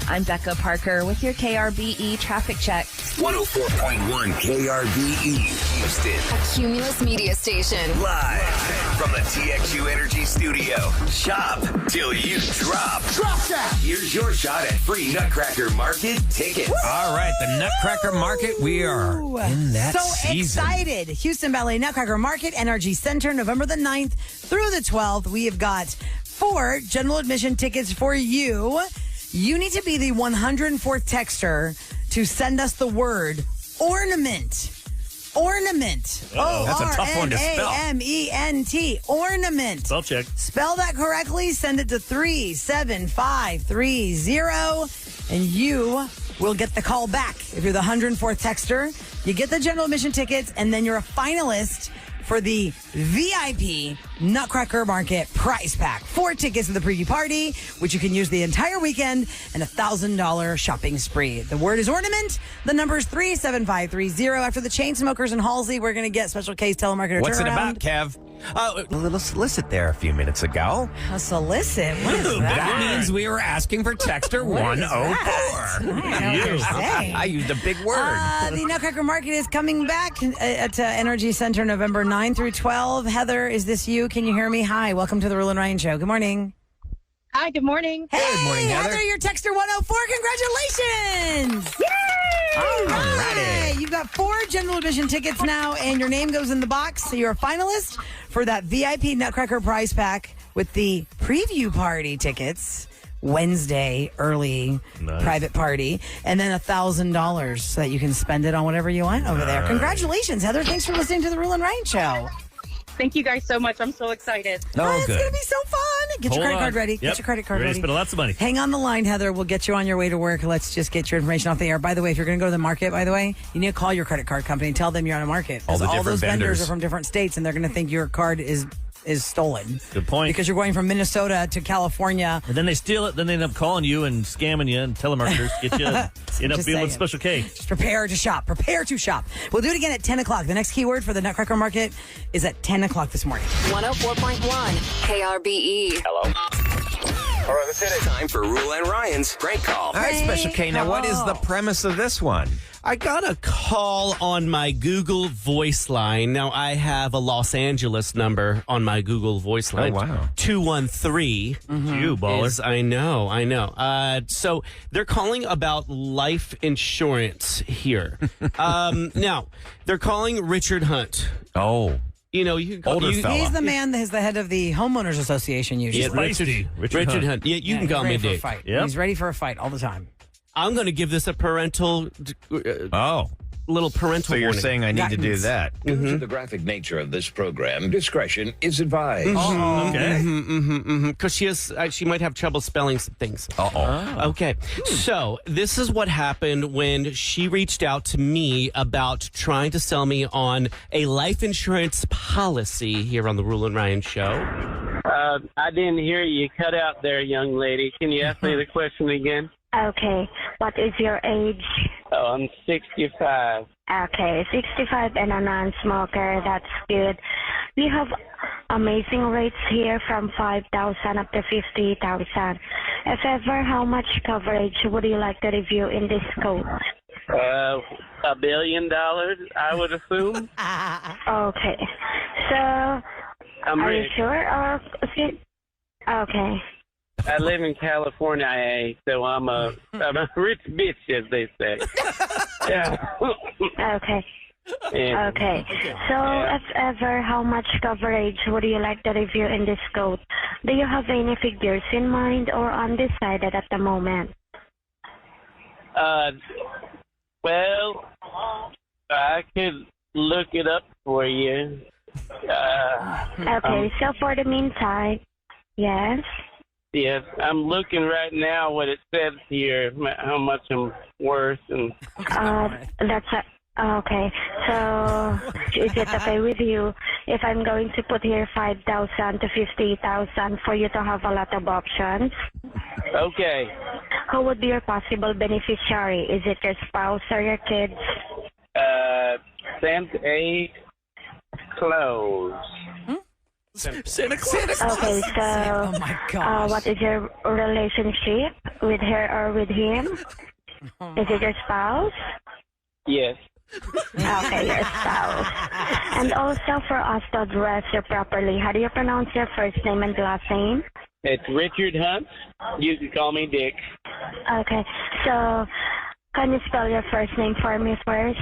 I'm Becca Parker with your KRBE traffic check. 104.1 KRBE, Houston. A Cumulus media station. Live from the TXU Energy Studio. Shop till you drop. Drop that! Here's your shot at free Nutcracker Market tickets. All right, the Nutcracker Market. We are in that season. Excited. Houston Ballet Nutcracker Market, NRG Center, November the 9th through the 12th. We have got 4 general admission tickets for you. You need to be the 104th texter to send us the word ornament. Ornament. That's a tough one to spell. O-R-N-A-M-E-N-T. Ornament. Spell check. Spell that correctly. Send it to 37530, and you will get the call back. If you're the 104th texter, you get the general admission tickets, and then you're a finalist for the VIP Nutcracker Market prize pack. 4 tickets to the preview party, which you can use the entire weekend, and a $1,000 shopping spree. The word is ornament. The number is 37530. After the Chainsmokers and Halsey, we're going to get Special Case telemarketer What's it turnaround. about, Kev? A little solicit there a few minutes ago. A solicit? What is that? That means we were asking for texter 104. I used a big word. The Nutcracker Market is coming back at Energy Center November 9 through 12. Heather, is this you? Can you hear me? Hi, welcome to the Roula and Ryan Show. Good morning. Hi, good morning. Hey, Good morning, Heather. You're texter 104. Congratulations. Yay! All right. You've got 4 general admission tickets now, and your name goes in the box. So you're a finalist for that VIP Nutcracker prize pack with the preview party tickets. Wednesday early private party, and then $1,000 so that you can spend it on whatever you want over there. Congratulations, Heather. Thanks for listening to the Roula and Ryan Show. Thank you guys so much. I'm so excited. It's going to be so fun. Get your credit card ready. Yep. Get your credit card ready. Spend lots of money. Hang on the line, Heather. We'll get you on your way to work. Let's just get your information off the air. By the way, if you're going to go to the market, by the way, you need to call your credit card company and tell them you're on a market. All the different those vendors vendors are from different states, and they're going to think your card is stolen. Good point. Because you're going from Minnesota to California. And then they steal it. Then they end up calling you and scamming you, and telemarketers get you. You end up being with Special K. Just prepare to shop. Prepare to shop. We'll do it again at 10 o'clock. The next keyword for the Nutcracker Market is at 10 o'clock this morning. 104.1 KRBE. Hello. All right, let's hit it. Time for Roula and Ryan's prank call. All right, Special K. Now, what is the premise of this one? I got a call on my Google Voice line. Now, I have a Los Angeles number on my Google Voice line. Oh, wow. 213. You, baller. I know. So they're calling about life insurance here. Now, they're calling Richard Hunt. Oh. You know, you can call Older fella. He's the man that is the head of the Homeowners Association usually. Yeah, Richard Hunt. Yeah, you can call me He's ready for a Dave. fight. Yep. He's ready for a fight all the time. I'm going to give this a parental little parental So you're warning. saying I need to do that. Due to the graphic nature of this program, discretion is advised. Okay. Because she might have trouble spelling some things. Okay. So this is what happened when she reached out to me about trying to sell me on a life insurance policy here on the Roula and Ryan Show. I didn't hear you cut out there, young lady. Can you ask me the question again? Okay. What is your age? Oh, I'm 65. Okay, 65 and a non-smoker. That's good. We have amazing rates here from 5,000 up to 50,000. If ever, how much coverage would you like to review in this code? $1 billion, I would assume. Okay. So, I'm are rich. you sure? Okay. I live in California, so I'm a rich bitch, as they say. Yeah. Okay. Yeah. Okay. So, if ever, how much coverage would you like to review in this code? Do you have any figures in mind or undecided at the moment? Well, I could look it up for you. Okay. So, for the meantime, yes. Yes, I'm looking right now what it says here, how much I'm worth, and Okay. So, is it okay with you if I'm going to put here 5,000 to 50,000 for you to have a lot of options? okay. Who would be your possible beneficiary? Is it your spouse or your kids? Santa Claus. Santa Claus. Okay, so Oh my gosh. what is your relationship with her or with him? Is it your spouse? Yes. Okay, your spouse. And also for us to address you properly, how do you pronounce your first name and last name? It's Richard Hunt. You can call me Dick. Okay, so can you spell your first name for me first?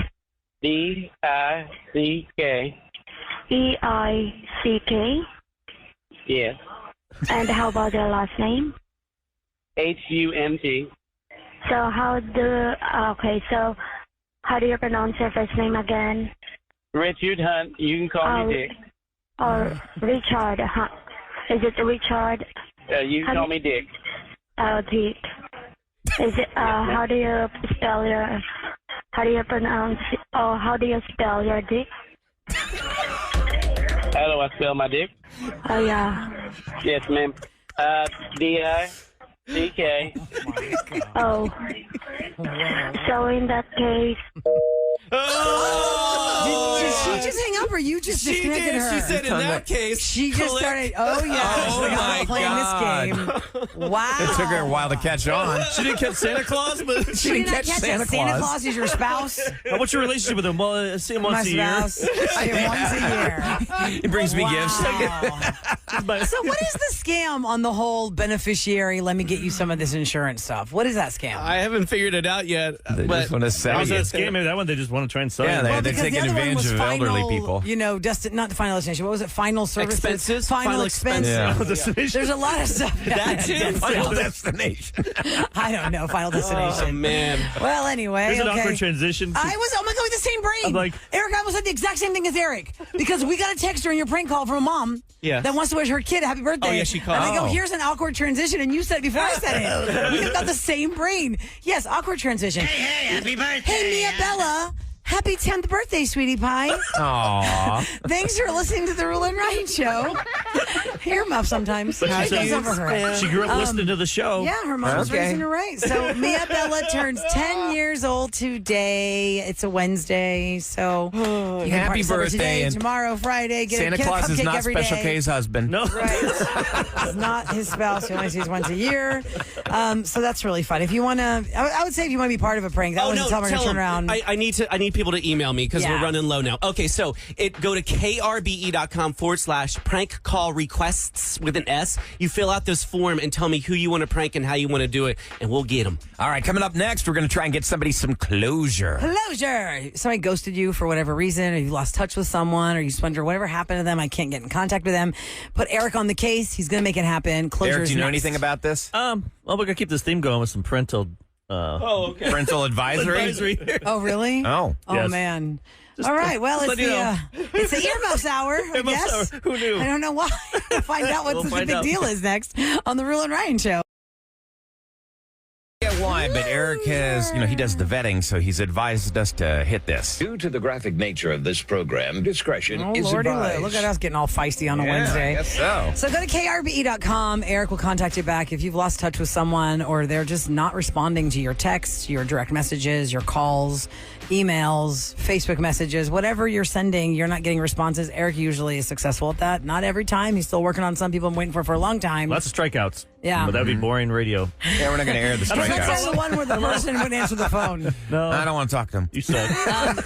D-I-C-K. E-I-C-K? Yes. And how about your last name? H-U-N-T. So how do you pronounce your first name again? Richard Hunt. You can call me Dick. Or Richard Hunt. Is it Richard? You can call me Dick. Oh, Dick. Is it, how do you spell your dick? How do I spell my dick? Oh, yeah. Yes, ma'am. D-I-C-K. Oh. So in that case... Did she just hang up or you just disconnected her? She said in that case. She just started, playing this game. Wow. It took her a while to catch on. She didn't catch Santa Claus, but she didn't catch Santa Claus. Santa Claus is your spouse? What's your relationship with him? Well, I see him once a year. I see him once a year. He brings me gifts. So what is the scam on the whole beneficiary, let me get you some of this insurance stuff? What is that scam? I haven't figured it out yet. They just want to sell How's you. that scam? Maybe that one they just want to try and sell you. Yeah, they're taking advantage of elderly people. You know, not the final destination. What was it? Final services? Expenses? Final expenses. Yeah. Final destination. There's a lot of stuff. That's it. Final destination. I don't know. Final destination. Oh, man. Well, anyway. There's an okay. awkward transition. Oh my God, with the same brain. I'm like, Eric, I almost said the exact same thing as Eric because we got a text during your prank call from a mom that wants to wish her kid a happy birthday. Oh, yeah, she called. And I go, here's an awkward transition, and you said it before I said it. We got the same brain. Yes, awkward transition. Hey, happy birthday. Hey, Mia Bella. Happy 10th birthday, sweetie pie. Aww. Thanks for listening to the Roula and Ryan show. Hear muff sometimes. She grew up listening to the show. Yeah, her mom was raising her right. So Mia Bella turns 10 years old today. It's a Wednesday, so you can happy celebrate birthday today, and tomorrow, Friday. Santa Claus is not Special K's husband. No. Right. It's not his spouse. He only sees once a year. So that's really fun. If you want to, I would say if you want to be part of a prank, that was tell her to turn around. I need people to email me because we're running low now. Okay, so go to krbe.com/prank call requests with an S. You fill out this form and tell me who you want to prank and how you want to do it, and we'll get them. All right, coming up next, we're going to try and get somebody some closure. Somebody ghosted you for whatever reason, or you lost touch with someone, or you just wonder whatever happened to them. I can't get in contact with them. Put Eric on the case. He's going to make it happen. Closure. Eric, do you know anything about this? Well, we're going to keep this theme going with some parental parental advisory. Oh, really? Oh, yes. Man. All right. Well, it's the earmuffs hour. I guess. Who knew? I don't know why. We'll find out what the big deal is next on the Roula and Ryan show. Yeah, why? But Eric has, he does the vetting, so he's advised us to hit this. Due to the graphic nature of this program, discretion is Lordy, advised. look at us getting all feisty on a Wednesday. I guess so. So go to krbe.com. Eric will contact you back if you've lost touch with someone or they're just not responding to your texts, your direct messages, your calls, emails, Facebook messages, whatever you're sending, you're not getting responses. Eric usually is successful at that. Not every time. He's still working on some people I'm waiting for a long time. Lots of strikeouts. Yeah. But that would be boring radio. Yeah, we're not going to air the strikeouts. That's the one where the person wouldn't answer the phone. No. I don't want to talk to him. You said.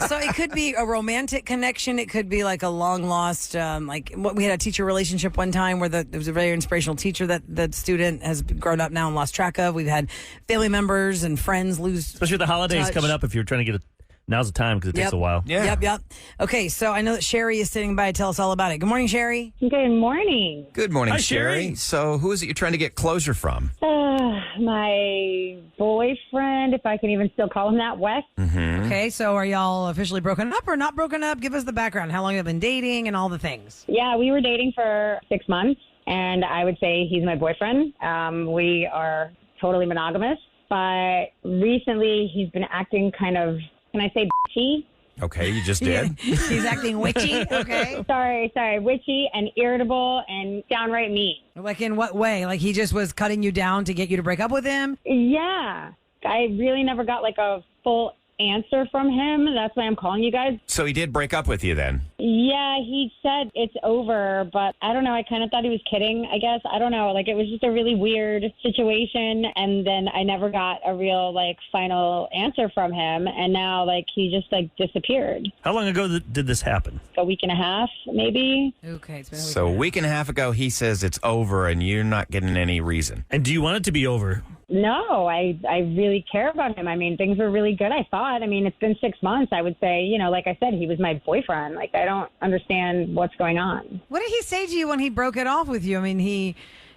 So it could be a romantic connection. It could be like a long lost, we had a teacher relationship one time where there was a very inspirational teacher that the student has grown up now and lost track of. We've had family members and friends lose. Especially with the holidays coming up, if you're trying to get now's the time because it takes a while. Yeah. Yep. Okay, so I know that Sherry is sitting by to tell us all about it. Good morning, Sherry. Good morning. Good morning, Hi, Sherry. So who is it you're trying to get closure from? My boyfriend, if I can even still call him that, Wes. Mm-hmm. Okay, so are y'all officially broken up or not broken up? Give us the background. How long have you been dating and all the things? Yeah, we were dating for 6 months, and I would say he's my boyfriend. We are totally monogamous, but recently he's been acting kind of, can I say bitchy? Okay, you just did. He's acting witchy. Okay. Sorry, witchy and irritable and downright mean. Like in what way? Like he just was cutting you down to get you to break up with him? Yeah. I really never got like a full answer from him. That's why I'm calling you guys. So he did break up with you then? Yeah, he said it's over, but I don't know. I kind of thought he was kidding, I guess. I don't know. Like, it was just a really weird situation, and then I never got a real, like, final answer from him, and now, like, he just, like, disappeared. How long ago did this happen? A week and a half, maybe. Okay, it's been So a week and a half ago, he says it's over, and you're not getting any reason. And do you want it to be over? No, I really care about him. I mean, things were really good, I thought. I mean, it's been 6 months. I would say, you know, like I said, he was my boyfriend. Like, I don't understand what's going on. What did he say to you when he broke it off with you? I mean,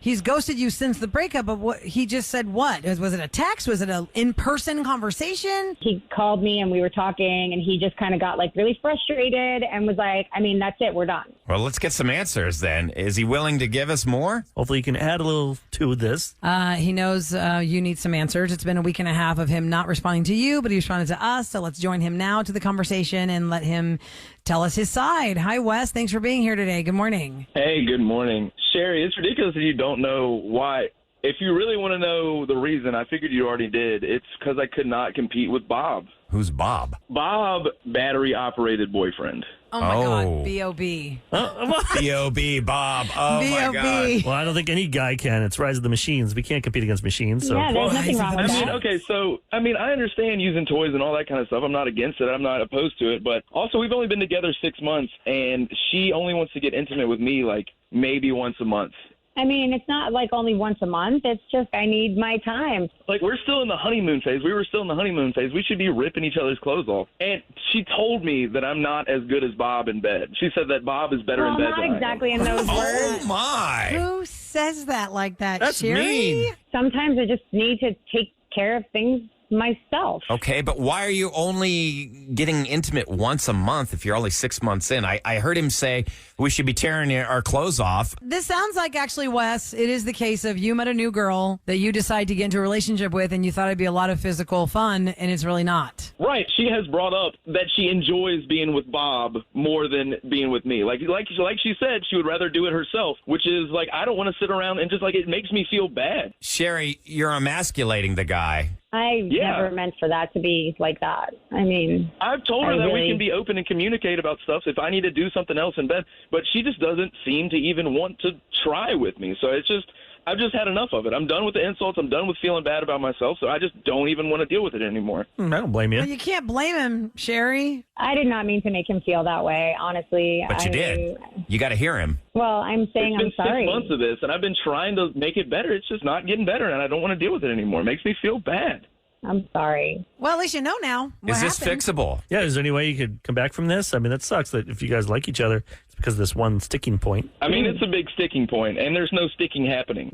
he's ghosted you since the breakup, but what he just said what? Was it a text? Was it an in-person conversation? He called me and we were talking, and he just kind of got, like, really frustrated and was like, I mean, that's it. We're done. Well, let's get some answers then. Is he willing to give us more? Hopefully you can add a little to this. He knows you need some answers. It's been a week and a half of him not responding to you, but he responded to us. So let's join him now to the conversation and let him tell us his side. Hi, Wes. Thanks for being here today. Good morning. Hey, good morning. Sherry, it's ridiculous that you don't know why. If you really want to know the reason, I figured you already did. It's because I could not compete with Bob. Who's Bob? Bob, battery-operated boyfriend. Oh, my God. B.O.B. B.O.B. Bob. Oh, my God. Well, I don't think any guy can. It's Rise of the Machines. We can't compete against machines. So. Yeah, there's nothing wrong with that. I mean, okay, so, I understand using toys and all that kind of stuff. I'm not against it. I'm not opposed to it. But also, we've only been together 6 months, and she only wants to get intimate with me, like, maybe once a month. I mean, it's not like only once a month. It's just I need my time. Like, we're still in the honeymoon phase. We were still in the honeymoon phase. We should be ripping each other's clothes off. And she told me that I'm not as good as Bob in bed. She said that Bob is better in bed than I am. Not exactly in those words. Oh, my. Who says that like that, That's Sherry? mean. Sometimes I just need to take care of things myself. Okay, but why are you only getting intimate once a month if you're only 6 months in? I heard him say we should be tearing our clothes off. This sounds like, actually, Wes, it is the case of you met a new girl that you decide to get into a relationship with, and you thought it'd be a lot of physical fun, and it's really not. Right. She has brought up that she enjoys being with Bob more than being with me. Like she said, she would rather do it herself, which is like, I don't want to sit around and just like, it makes me feel bad. Sherry, you're emasculating the guy. I never meant for that to be like that. I mean, I've told her that we can be open and communicate about stuff if I need to do something else in bed, but she just doesn't seem to even want to try with me. So it's just, I've just had enough of it. I'm done with the insults. I'm done with feeling bad about myself. So I just don't even want to deal with it anymore. I don't blame you. Well, you can't blame him, Sherry. I did not mean to make him feel that way, honestly. But you did. You got to hear him. Well, I'm saying it's been I'm sorry. 6 months of this, and I've been trying to make it better. It's just not getting better, and I don't want to deal with it anymore. It makes me feel bad. I'm sorry. Well, at least you know now. Is this fixable? Yeah, is there any way you could come back from this? I mean, that sucks that if you guys like each other, it's because of this one sticking point. I mean, it's a big sticking point, and there's no sticking happening.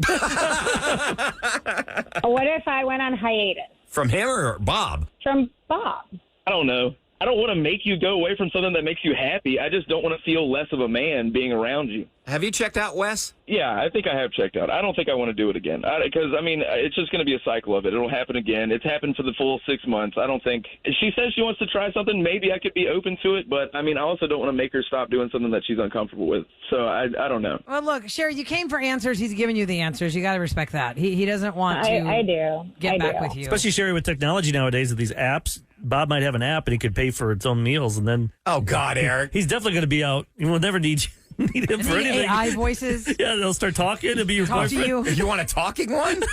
What if I went on hiatus? From him or Bob? From Bob. I don't know. I don't want to make you go away from something that makes you happy. I just don't want to feel less of a man being around you. Have you checked out Wes? Yeah, I think I have checked out. I don't think I want to do it again. Because, I mean, it's just going to be a cycle of it. It'll happen again. It's happened for the full 6 months. I don't think... She says she wants to try something. Maybe I could be open to it. But, I mean, I also don't want to make her stop doing something that she's uncomfortable with. So, I don't know. Well, look, Sherry, you came for answers. He's giving you the answers. You got to respect that. He doesn't want to I do. get back with you. Especially, Sherry, with technology nowadays with these apps. Bob might have an app and he could pay for its own meals. And then... Oh, God, Eric. He's definitely going to be out. He will never need you. Need him for anything. AI voices. Yeah, they'll start talking. It'll be your Talk to boyfriend. You want a talking one?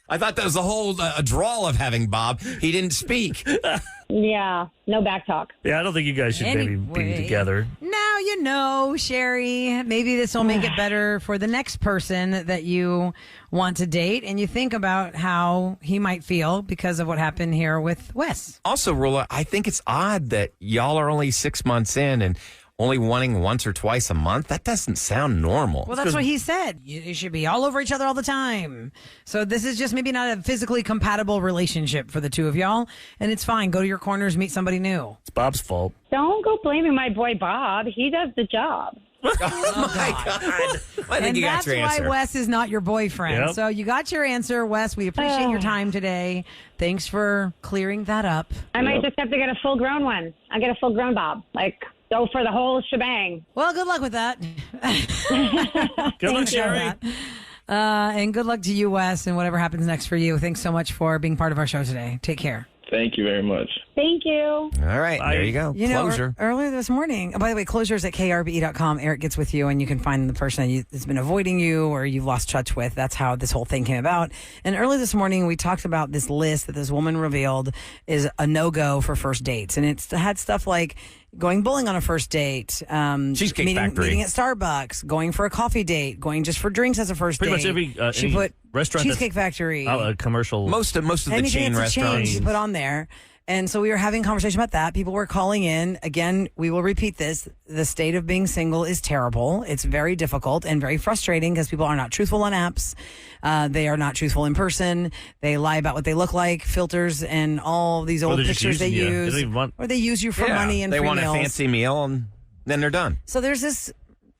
I thought that was the whole drawl of having Bob. He didn't speak. Yeah, no back talk. Yeah, I don't think you guys should maybe be together. Now you know, Sherry. Maybe this will make it better for the next person that you want to date, and you think about how he might feel because of what happened here with Wes. Also, Roula, I think it's odd that y'all are only 6 months in and only wanting once or twice a month. That doesn't sound normal. Well, that's what he said. You should be all over each other all the time. So this is just maybe not a physically compatible relationship for the two of y'all, and it's fine. Go to your corners, meet somebody new. It's Bob's fault. Don't go blaming my boy Bob. He does the job. Oh, my God. I think you got your answer. That's why Wes is not your boyfriend. Yep. So you got your answer, Wes. We appreciate your time today. Thanks for clearing that up. I might just have to get a full-grown one. I'll get a full-grown Bob. Like, go for the whole shebang. Well, good luck with that. Good luck, Sherry. And good luck to you, Wes, and whatever happens next for you. Thanks so much for being part of our show today. Take care. Thank you very much. Thank you. All right, there you go. Closure. Earlier this morning, by the way, closures at krbe.com. Eric gets with you and you can find the person that's been avoiding you or you've lost touch with. That's how this whole thing came about. And early this morning, we talked about this list that this woman revealed is a no-go for first dates. And it's had stuff like going bowling on a first date, Cheesecake Factory, meeting at Starbucks, going for a coffee date, going just for drinks as a first date. Pretty much every she put restaurant, Cheesecake Factory, commercial. Most of the chain restaurants she put on there. And so we were having a conversation about that. People were calling in. Again, we will repeat this. The state of being single is terrible. It's very difficult and very frustrating because people are not truthful on apps. They are not truthful in person. They lie about what they look like, filters and all these old pictures they use. Or they use you for money and they free want meals. a fancy meal and then they're done. So there's this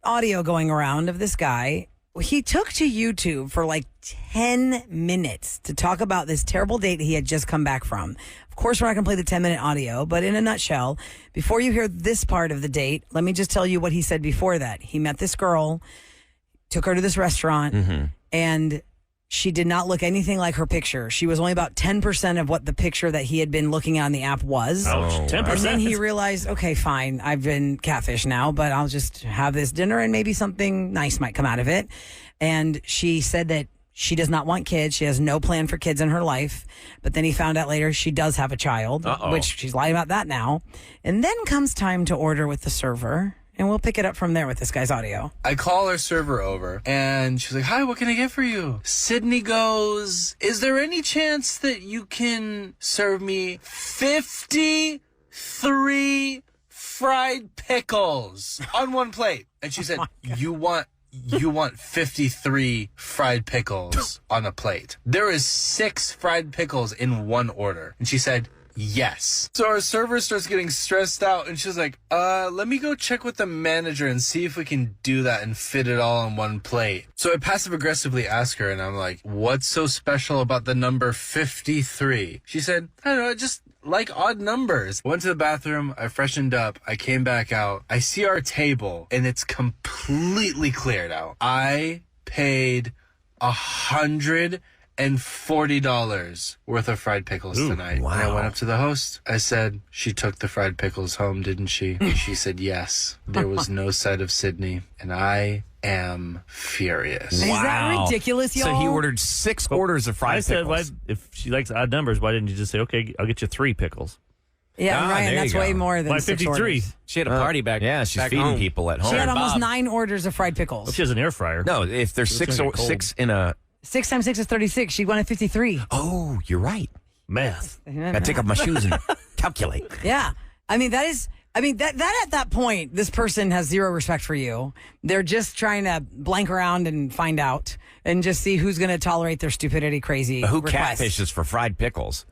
audio going around of this guy. He took to YouTube for like 10 minutes to talk about this terrible date he had just come back from. Of course, we're not going to play the 10-minute audio, but in a nutshell, before you hear this part of the date, let me just tell you what he said before that. He met this girl, took her to this restaurant, and she did not look anything like her picture. She was only about 10% of what the picture that he had been looking at on the app was. Ouch, 10%. And then he realized, okay, fine, I've been catfished now, but I'll just have this dinner and maybe something nice might come out of it. And she said that she does not want kids. She has no plan for kids in her life. But then he found out later she does have a child, which she's lying about that now. And then comes time to order with the server. And we'll pick it up from there with this guy's audio. I call our server over, and she's like, hi, what can I get for you? Sydney goes, is there any chance that you can serve me 53 fried pickles on one plate? And she said, you want 53 fried pickles on a plate. There is 6 fried pickles in one order. And she said, yes. So our server starts getting stressed out and she's like, let me go check with the manager and see if we can do that and fit it all on one plate. So I passive aggressively ask her and I'm like, what's so special about the number 53? She said, I don't know, I just like odd numbers. I went to the bathroom, I freshened up, I came back out, I see our table and it's completely cleared out. I paid $140 worth of fried pickles tonight. Wow. And I went up to the host. I said, she took the fried pickles home, didn't she? And she said, yes. There was no sight of Sydney. And I am furious. Is that ridiculous, y'all? So he ordered 6 orders of fried pickles. I said, if she likes odd numbers, why didn't you just say, okay, I'll get you 3 pickles? Yeah, Ryan, that's way more than By 6 53. orders. She had a party back. Yeah, she's back feeding home. people at home. She had almost 9 orders of fried pickles. Well, she has an air fryer. No, if there's It's gonna get cold. 6 in a... 6 times 6 is 36. She wanted 53. Oh, you're right. Math. I take off my shoes and calculate. Yeah. that at that point, this person has zero respect for you. They're just trying to blank around and find out and just see who's going to tolerate their stupidity crazy Who requests. catfishes for fried pickles?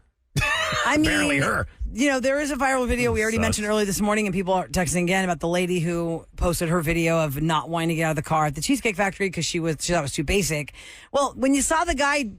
I mean, Barely her. You know, there is a viral video we already mentioned earlier this morning, and people are texting again about the lady who posted her video of not wanting to get out of the car at the Cheesecake Factory because she thought it was too basic. Well, when you saw the guy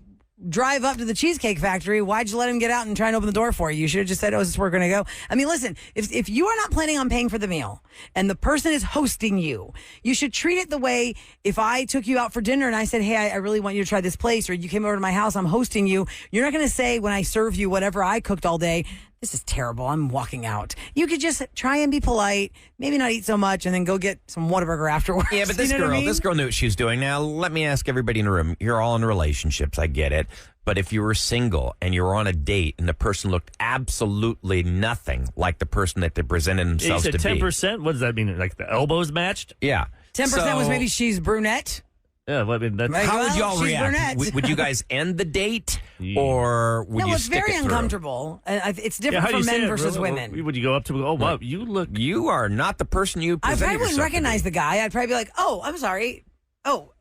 drive up to the Cheesecake Factory, why'd you let him get out and try and open the door for you? You should have just said, oh, this is where we're going to go. I mean, listen, if you are not planning on paying for the meal and the person is hosting you, you should treat it the way if I took you out for dinner and I said, hey, I really want you to try this place, or you came over to my house, I'm hosting you. You're not going to say when I serve you whatever I cooked all day, this is terrible, I'm walking out. You could just try and be polite, maybe not eat so much, and then go get some Whataburger afterwards. Yeah, but this You know what I mean? this girl knew what she was doing. Now, let me ask everybody in the room. You're all in relationships. I get it. But if you were single and you were on a date and the person looked absolutely nothing like the person that they presented themselves You to said be. 10%? What does that mean? Like the elbows matched? Yeah. 10% was maybe she's brunette. Yeah, well, I mean, that's... How would y'all she's react? brunette. Would you guys end the date, or would No, you it's stick very it through? uncomfortable. It's different how do for you say men it, versus Roula? women. Would you go up to, oh, wow, you look... You are not the person you I presented probably wouldn't yourself to recognize be. the guy. I'd probably be like, oh, I'm sorry. Oh,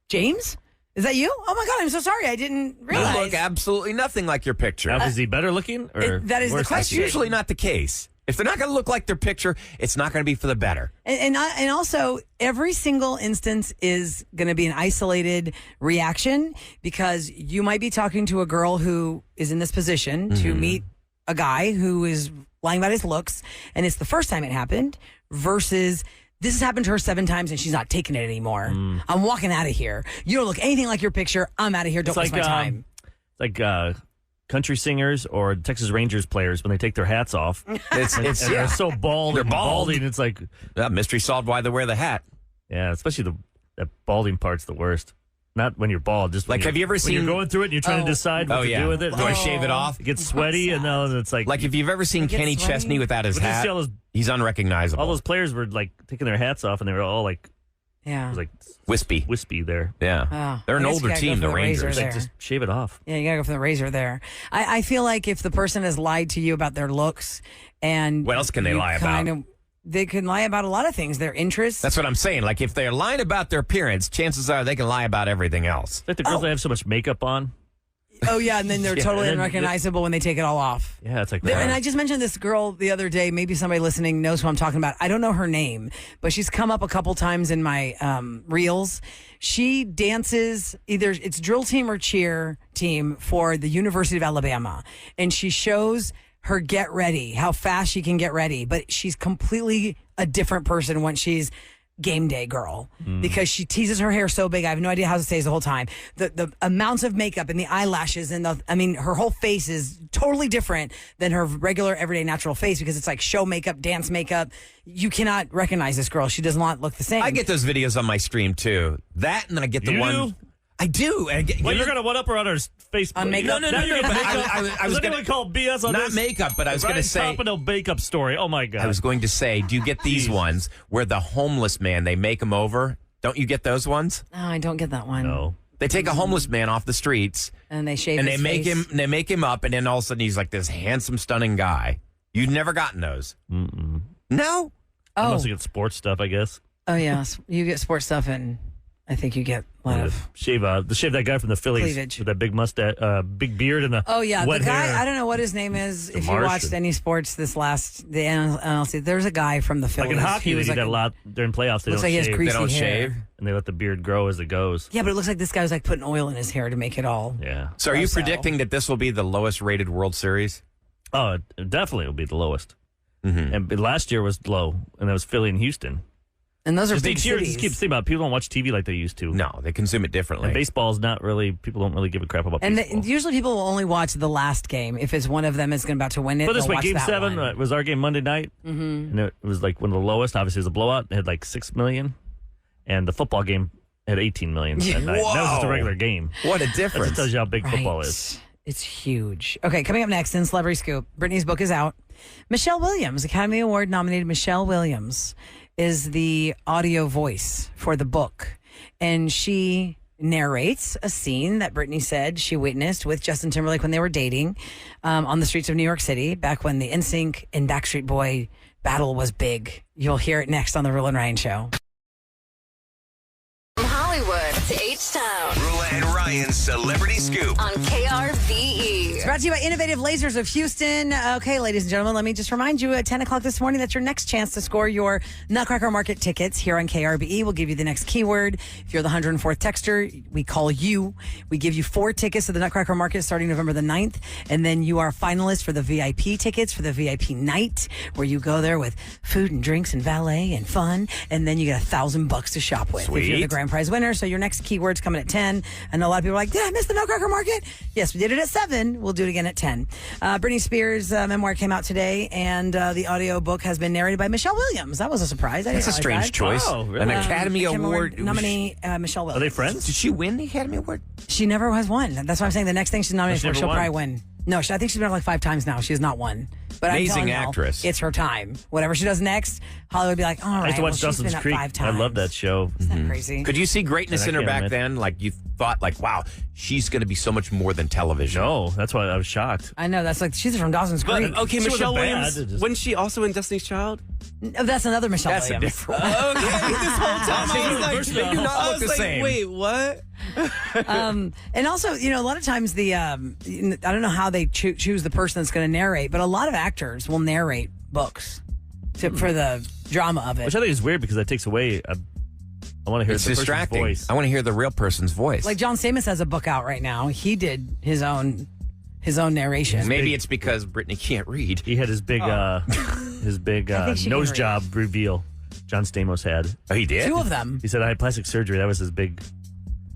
James? Is that you? Oh, my God, I'm so sorry. I didn't realize. You look absolutely nothing like your picture. Now, is he better looking? Or that is the worse? question. That's usually not the case. If they're not going to look like their picture, it's not going to be for the better. And also, every single instance is going to be an isolated reaction because you might be talking to a girl who is in this position to meet a guy who is lying about his looks, and it's the first time it happened versus this has happened to her 7 times and she's not taking it anymore. I'm walking out of here. You don't look anything like your picture. I'm out of here. Don't waste my time. It's like country singers or Texas Rangers players when they take their hats off. They're so bald. They're and balding. It's like mystery solved why they wear the hat. Yeah, especially that balding part's the worst. Not when you're bald, just when have you ever seen you're going through it and you're trying to decide what to do with it? Do I shave it off? It gets sweaty, and then it's like if you've ever seen Kenny Chesney without his hat, he's unrecognizable. All those players were like taking their hats off, and they were all like, it was like wispy there. Yeah, they're an older team, the Rangers. Like, just shave it off. Yeah, you gotta go for the razor there. I feel like if the person has lied to you about their looks, and what else can they lie about? They can lie about a lot of things, their interests. That's what I'm saying. Like, if they're lying about their appearance, chances are they can lie about everything else. Like the girls that have so much makeup on. Oh, yeah, and then they're totally unrecognizable when they take it all off. Yeah, it's like that. And I just mentioned this girl the other day. Maybe somebody listening knows who I'm talking about. I don't know her name, but she's come up a couple times in my reels. She dances, either it's drill team or cheer team for the University of Alabama. And she shows her get ready, how fast she can get ready. But she's completely a different person when she's game day girl because she teases her hair so big. I have no idea how it stays the whole time. The amounts of makeup and the eyelashes and her whole face is totally different than her regular everyday natural face because it's like show makeup, dance makeup. You cannot recognize this girl. She does not look the same. I get those videos on my stream too. That and I get the one. I do. Well, you're going to one up her on her Facebook. On makeup? No. I was going to call BS on not this. makeup, but I was going to say. No makeup story. Oh, my God. I was going to say, do you get these ones where the homeless man, they make him over? Don't you get those ones? No, I don't get that one. No. They take a homeless man off the streets. And they shave and his make face. They make him up, and then all of a sudden he's like this handsome, stunning guy. You've never gotten those? Mm-mm. No? You mostly get sports stuff, I guess. Oh, yes. You get sports stuff, and I think you get a lot of shave that guy from the Phillies cleavage with that big mustache, big beard, and the wet the guy. hair. I don't know what his name is. If Martian. you watched any sports the NLC, there's a guy from the Phillies. Like in hockey, they do that a lot during playoffs. They looks don't like he has shave. greasy They don't hair. shave? And they let the beard grow as it goes. Yeah, but it looks like this guy was like putting oil in his hair to make it all. Yeah. So are you predicting that this will be the lowest rated World Series? Oh, it definitely will be the lowest. Mm-hmm. And last year was low, and that was Philly and Houston. And those are big Just cities. keep thinking about it. People don't watch TV like they used to. No, they consume it differently. And baseball's not really, people don't really give a crap about baseball. And usually people will only watch the last game. If it's one of them is about to win it, But this they'll way, watch Game that 7 one. was our game Monday night. Mm-hmm. And it was like one of the lowest. Obviously, it was a blowout. It had like 6 million. And the football game had 18 million that night. That was just a regular game. What a difference. That just tells you how big Right. football is. It's huge. Okay, coming up next in Celebrity Scoop, Britney's book is out. Michelle Williams, Academy Award nominated Michelle Williams, is the audio voice for the book. And she narrates a scene that Britney said she witnessed with Justin Timberlake when they were dating on the streets of New York City, back when the NSYNC and Backstreet Boy battle was big. You'll hear it next on The Roula and Ryan Show. From Hollywood to H-Town Roula and Ryan's Celebrity Scoop. on KRBE. It's brought to you by Innovative Lasers of Houston. Okay, ladies and gentlemen, let me just remind you at 10 o'clock this morning, that's your next chance to score your Nutcracker Market tickets here on KRBE. We'll give you the next keyword. If you're the 104th texter, we call you. We give you 4 tickets to the Nutcracker Market starting November the 9th. And then you are a finalist for the VIP tickets for the VIP night, where you go there with food and drinks and valet and fun. And then you get $1,000 to shop with if you're the grand prize winner. So your next keyword's coming at 10. I know a lot of people are like, did I miss the Nutcracker Market? Yes, we did it at 7. We'll do it again at 10. Britney Spears' memoir came out today, and the audio book has been narrated by Michelle Williams. That was a surprise. That's a strange choice. Wow, really? An Academy Award nominee, Michelle Williams. Are they friends? Did she win the Academy Award? She never has won. That's why I'm saying the next thing she's nominated She for, never she'll won? probably win. No, I think she's been on like 5 times now. She has not won. But I'm Amazing telling y'all, actress. it's her time. Whatever she does next, Hollywood will be like, all right, I used to watch she's Dawson's been up Creek. 5 times. I love that show. Isn't that crazy? Could you see greatness And in I her can't back imagine. then? Like, you thought, like, wow, she's going to be so much more than television. No, that's why I was shocked. I know. That's like, she's from Dawson's Creek. But, okay, She Michelle wasn't bad, Williams. it just- Wasn't she also in Destiny's Child? No, that's another Michelle That's a Williams. different Okay, this whole time I was like, They do not I look was the like, same. wait, what? And also, you know, a lot of times the I don't know how they choose the person that's going to narrate, but a lot of actors will narrate books for the drama of it. Which I think is weird because that takes away. I want to hear It's the person's distracting. voice. I want to hear the real person's voice. Like John Stamos has a book out right now. He did his own narration. Maybe it's because Britney can't read. He had his big, I think she nose can read. job reveal. John Stamos had. Oh, he did? 2 of them. He said I had plastic surgery. That was his big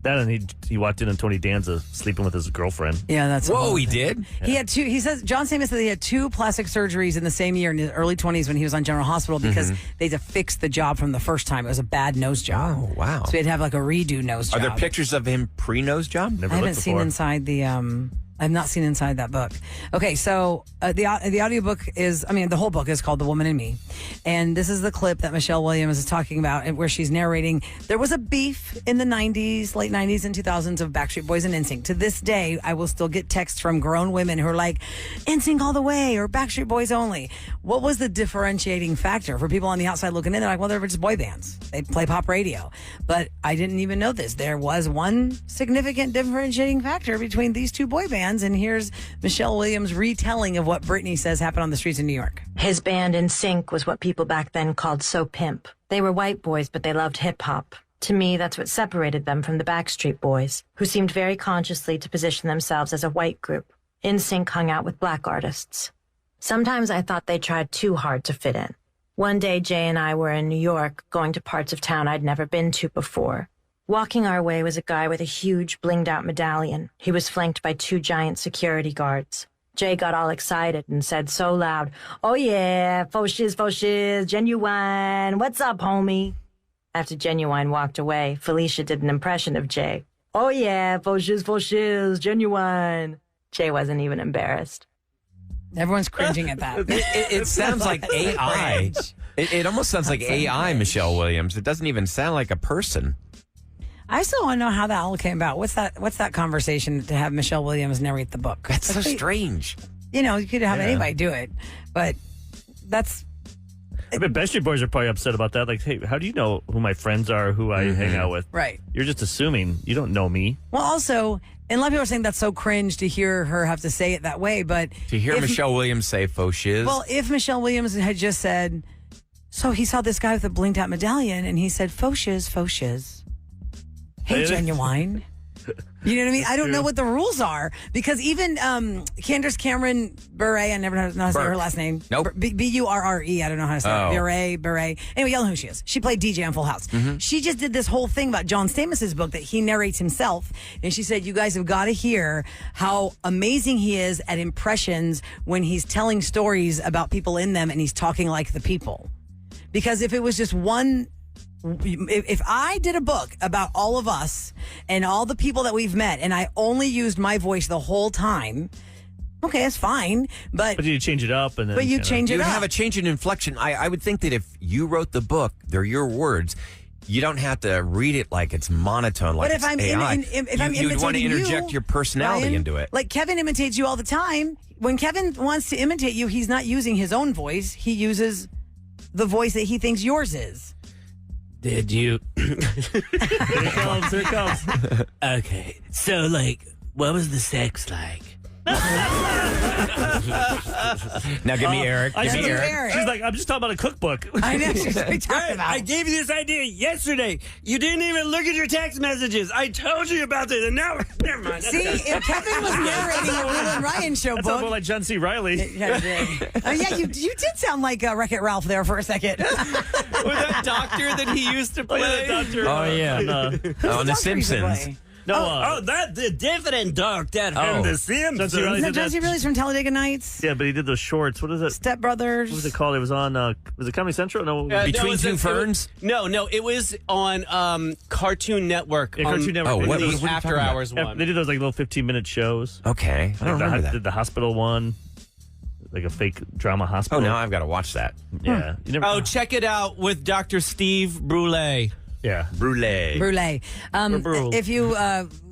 That and he walked in on Tony Danza sleeping with his girlfriend. Yeah, that's Whoa, he did? He had two. He says John Stamos said he had 2 plastic surgeries in the same year in his early 20s when he was on General Hospital because they had to fix the job from the first time. It was a bad nose job. Oh, wow. So he had to have like a redo nose job. Are there pictures of him pre-nose job? Never I looked haven't seen before. inside the. I've not seen inside that book. Okay, so the audiobook is, the whole book is called The Woman in Me. And this is the clip that Michelle Williams is talking about and where she's narrating. There was a beef in the 90s, late 90s and 2000s of Backstreet Boys and NSYNC. To this day, I will still get texts from grown women who are like, NSYNC all the way or Backstreet Boys only. What was the differentiating factor for people on the outside looking in? They're like, well, they're just boy bands. They play pop radio. But I didn't even know this. There was one significant differentiating factor between these 2 boy bands. And here's Michelle Williams' retelling of what Britney says happened on the streets of New York. His band NSYNC was what people back then called So Pimp. They were white boys, but they loved hip-hop. To me, that's what separated them from the Backstreet Boys, who seemed very consciously to position themselves as a white group. NSYNC hung out with black artists. Sometimes I thought they tried too hard to fit in. One day, Jay and I were in New York, going to parts of town I'd never been to before. Walking our way was a guy with a huge blinged-out medallion. He was flanked by 2 giant security guards. Jay got all excited and said so loud, "Oh yeah, faux shiz, Genuine. What's up, homie?" After Genuine walked away, Felicia did an impression of Jay. "Oh yeah, faux shiz, Genuine." Jay wasn't even embarrassed. Everyone's cringing at that. It sounds like AI. It almost sounds like AI, Michelle Williams. It doesn't even sound like a person. I still want to know how that all came about. What's that conversation to have Michelle Williams narrate the book? That's so strange. You could have anybody do it, but that's. I bet Backstreet Boys are probably upset about that. Like, hey, how do you know who my friends are, who I hang out with? Right. You're just assuming. You don't know me. Well, also, and a lot of people are saying that's so cringe to hear her have to say it that way, but to hear Michelle Williams say faux shiz. Well, if Michelle Williams had just said, so he saw this guy with a blinked out medallion and he said, faux shiz, faux shiz. Hey, Genuine. You know what I mean? I don't know what the rules are because even Candace Cameron Bure, I never know how to say her last name. Nope. Burre. I don't know how to say it. Bure. Anyway, y'all know who she is. She played DJ on Full House. She just did this whole thing about John Stamos' book that he narrates himself. And she said, you guys have got to hear how amazing he is at impressions when he's telling stories about people in them and he's talking like the people. Because if it was just one... If I did a book about all of us and all the people that we've met and I only used my voice the whole time, okay, that's fine. But you change it up and then... But you change it up. You have a change in inflection. I would think that if you wrote the book, they're your words, you don't have to read it like it's monotone, like it's AI. If I'm you'd want to interject your personality Ryan, into it. Like Kevin imitates you all the time. When Kevin wants to imitate you, he's not using his own voice. He uses the voice that he thinks yours is. Did you? Here it comes. Okay. So, what was the sex like? Now give me Eric. Give me Eric. She's like, I'm just talking about a cookbook. I know. She's talking about. I gave you this idea yesterday. You didn't even look at your text messages. I told you about this, and now never mind. See, if Kevin was narrating a Will and Ryan show That book, sounds more like John C. Reilly. yeah, you did sound like Wreck-It Ralph there for a second. With that doctor that he used to play. Oh yeah, on The Simpsons. No, that's the different doctor from The Simpsons. John C. Reilly's from Talladega Nights. Yeah, but he did those shorts. What is it? Step Brothers. What was it called? It was on, was it Comedy Central? No. Between Two Ferns? No, it was on Cartoon Network. Yeah, Cartoon Network. Oh, what the was After Hours one. They did those little 15-minute shows. Okay, I don't remember that. Did the hospital one. Like a fake drama hospital. Oh, now I've got to watch that. Yeah. Check it out with Dr. Steve Brule. Yeah. Brule. If you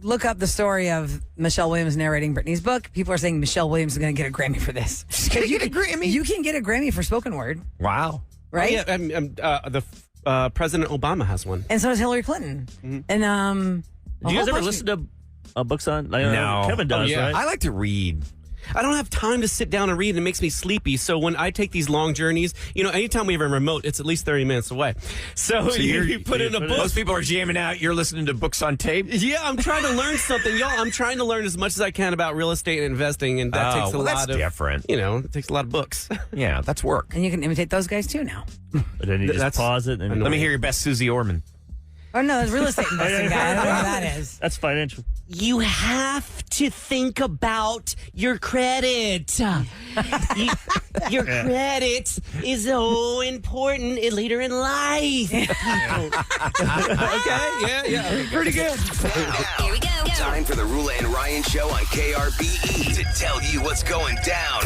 look up the story of Michelle Williams narrating Britney's book, people are saying Michelle Williams is going to get a Grammy for this. She's going to get a Grammy? You can get a Grammy for spoken word. Wow. Right? Oh, yeah, President Obama has one. And so does Hillary Clinton. Mm-hmm. And do you guys ever listen to books on? No. Kevin does, right? I like to read. I don't have time to sit down and read. It makes me sleepy. So when I take these long journeys, anytime we have a remote, it's at least 30 minutes away. So you put in a book. Most people are jamming out. You're listening to books on tape? Yeah, I'm trying to learn something. Y'all, I'm trying to learn as much as I can about real estate and investing. And that takes a lot of... different. It takes a lot of books. Yeah, that's work. And you can imitate those guys too now. But then you just pause it. And let me hear your best Susie Orman. Oh, no, it's real estate investing guy. I don't know what that is. That's financial. You have to think about your credit. Your credit is so important later in life. Okay, yeah. Pretty good. Here we go. Time for the Roula and Ryan Show on KRBE to tell you what's going down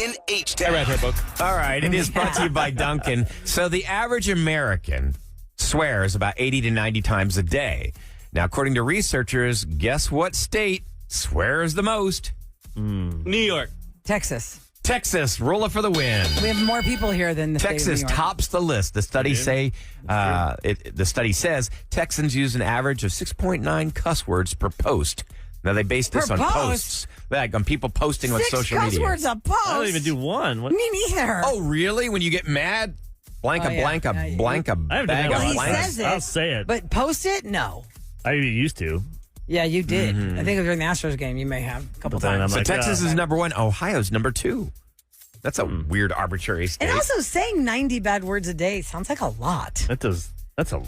in H-Town. I read her book. All right, it is brought to you by Duncan. So the average American swears about 80 to 90 times a day. Now, according to researchers, guess what state swears the most? New York. Texas. Texas, Roula for the win. We have more people here than the state of Texas New York. tops the list. The study the study says Texans use an average of 6.9 cuss words per post. Now they base this Per on post? posts, like on people posting on 6 social cuss media. words a post. I don't even do one. What? Me neither. Oh, really? When you get mad, blank a Oh, yeah. blank a Yeah, blank a I haven't bag done of that. He blanks. says it. I'll say it. But post it? No. I used to. Yeah, you did. Mm-hmm. I think during the Astros game, you may have a couple But then times. I'm So like, Texas is number 1. Ohio's number 2. That's a weird arbitrary state. And also, saying 90 bad words a day sounds like a lot. That does. That's a.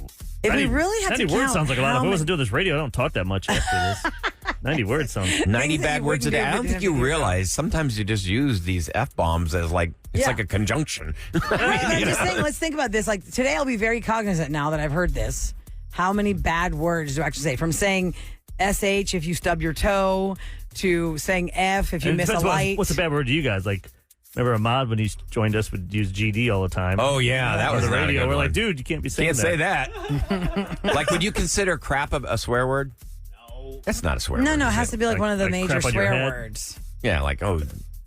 If we really had to 90 words count sounds like a lot. how If I many- wasn't doing this radio, I don't talk that much after this. 90 words sounds. 90 that bad you words a wouldn't day. be I able don't to think you do. realize sometimes you just use these F-bombs as like, it's Yeah. like a conjunction. Right, I'm just saying, let's think about this. Like today, I'll be very cognizant now that I've heard this. How many bad words do I actually say? From saying SH if you stub your toe to saying F if you And miss a depends light. What's a bad word to you guys? Like, remember Ahmad when he joined us would use GD all the time. Oh, yeah, that On was the not a radio. good We're one. like, dude, you can't be saying Can't say that. Like, would you consider crap a swear word? No. That's not a swear No, word. no, it is has it? to be like one of the like major crap on your swear head? words. Yeah, like, oh,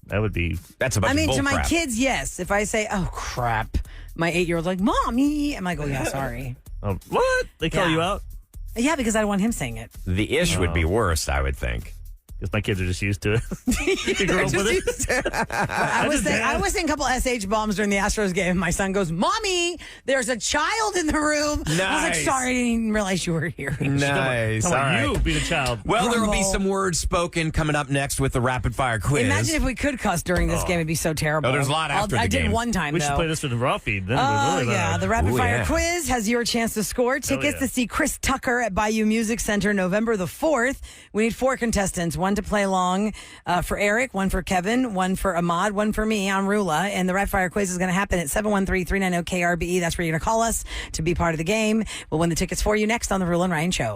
That would be. that's a bunch I mean, of to bull my crap. kids, yes. If I say, "Oh crap," my 8-year-old's like, "Mommy," I'm like, "Oh yeah, sorry." Oh, what? They call Yeah. you out? Yeah, because I don't want him saying it. The ish would be worse, I would think. Because my kids are just used to it. You grew up with it. I was saying a couple SH bombs during the Astros game. My son goes, "Mommy, there's a child in the room." I was like, Nice. "Sorry, I didn't even realize you were here." Nice. How All about right. you being a child? Well, there will be Grumble. some words spoken coming up next with the rapid fire quiz. Imagine if we could cuss during this game; it'd be so terrible. Oh, there's a lot after the I game. did one time We though. should play this for the raw feed. Then Oh, we're really yeah. loud. The rapid Ooh, fire yeah. quiz has your chance to score. Tickets yeah. to see Chris Tucker at Bayou Music Center November the 4th. We need 4 contestants, 1 to play along for Eric, 1 for Kevin, 1 for Ahmad, 1 for me. I'm Roula. And the rapid fire quiz is going to happen at 713-390-KRBE. That's where you're going to call us to be part of the game. We'll win the tickets for you next on the Roula and Ryan Show.